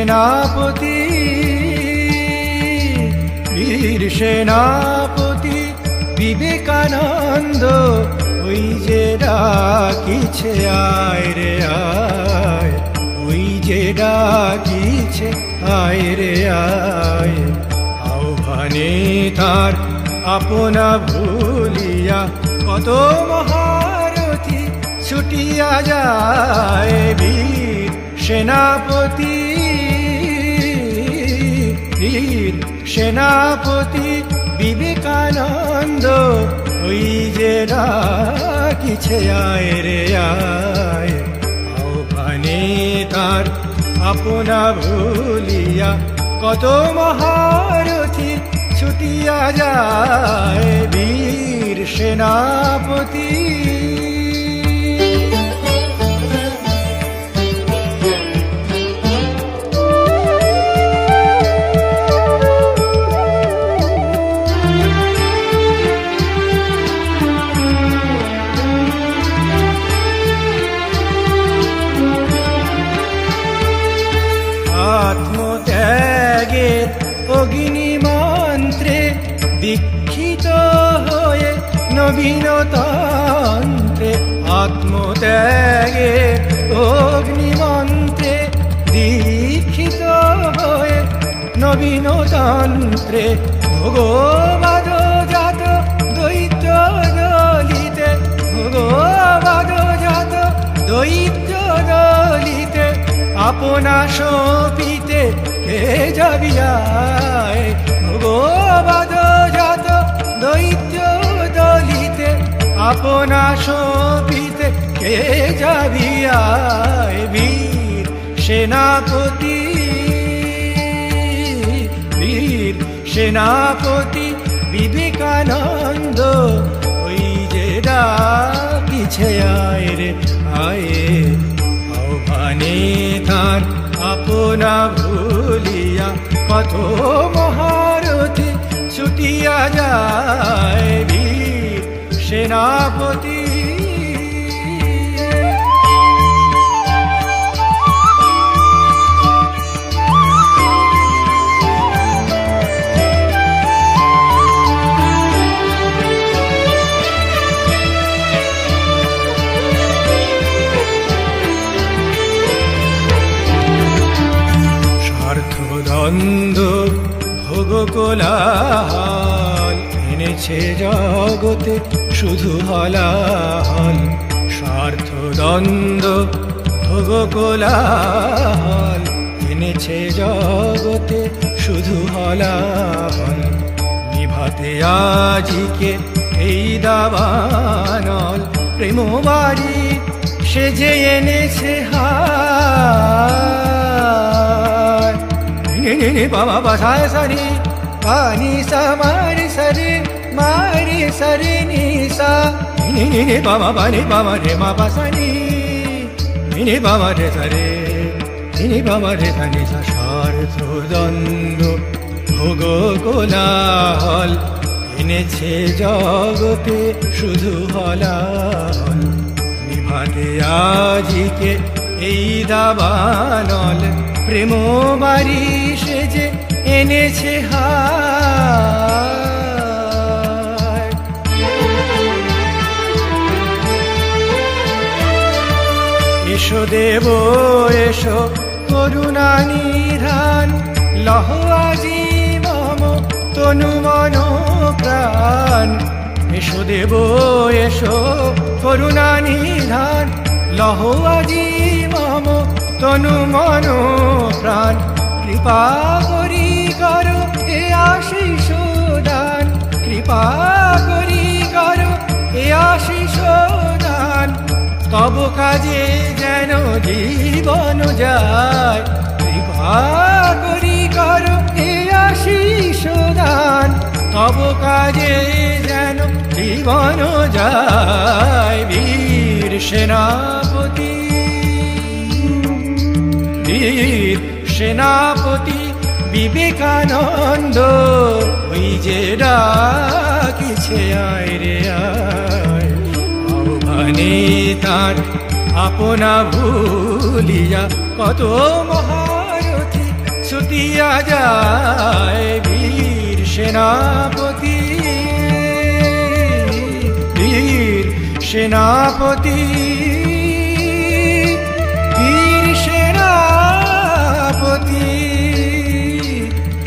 সেনাপতি, বীর সেনাপতি বিবেকানন্দ, ওই যে ডাকিছে আয় রে আয়, ওই যে ডাকিছে আয় রে আয়। আহ্বানে তার আপনা ভুলিয়া কত মহারথী ছুটিয়া যায়। বীর সেনাপতি, বীর সেনাপতি বিবেকানন্দ, ওই যে ডাকিছে আয় রে আয়। আহ্বানে তার আপনা ভুলিয়া কত মহারথী ছুটিয়া যায়। বীর সেনাপতি। আত্মত্যাগের অগ্নি মন্ত্রে দীক্ষিত হয়ে নবীনতন্ত্রে, আত্মত্যাগের অগ্নি মন্ত্রে দীক্ষিত হয়ে নবীনতন্ত্রে, ভোগবাদ জাত দৈত্য দলিতে, ভোগবাদ জাত দৈত্য দলিতে আপনা সপিতে কে যাবিয়ায়। ভোগবাদ জাত দৈত্য দলিতে আপনা সপিতে কে যাবিয়ায়। বীর সেনাপতি, বীর সেনাপতি বিবেকানন্দ, ওই যে ডাকিছে আয় রে আয়। আহ্বানে তার আপনা ভুলিয়া কত মহারথী ছুটিয়া যায়। বীর সেনাপতি। দ্বন্দ্ব ভোগ কোলাহল এনেছে জগতে শুধু হলাহল। স্বার্থ দ্বন্দ্ব ভোগ কোলাহল এনেছে জগতে শুধু হলাহল। নিভাতে আজিকে এই দাবানল, প্রেম বাড়ি সে যে এনেছে হায়। নি বাবা বাসায় সারি পানি সামারি সারি মারি সারি নিসা, নি বাবা বানি বাবা রে মা বাসানি, নি বাবা রে সারে, নি বাবা রে সানি সা। স্বার্থ দ্বন্দ্ব ভোগ কোলাহল এনেছে জগতে শুধু হলাহল। নিভাতে আজিকে এই দাবানল, প্রেম বাড়ি সে যে এনেছে হায়। এসো দেব এসো করুণা নিধান, লহ আজি মম তনু মন প্রাণ। এসো দেব এসো করুণা নিধান, লহ আজি মম তনু মন প্রাণ। কৃপা করি করো এ আশিস দান, কৃপা করি করো এ আশিস দান। তব কাজে যেন জীবন যায়, কৃপা করি করো এ আশিস দান। তব কাজে যেন জীবন যায়। বীর সেনাপতি, বীর সেনাপতি বিবেকানন্দ, ওই যে ডাকিছে আয় রে আয়। আহ্বানে তার আপনা ভুলিয়া কত মহারথী দিয়া যায় বীর সেনাপতি, বীর সেনাপতি, বীর সেনাপতি,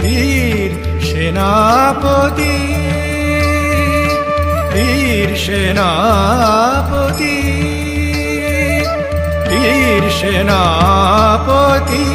বীর সেনাপতি, বীর সেনাপতি, বীর সেনাপতি।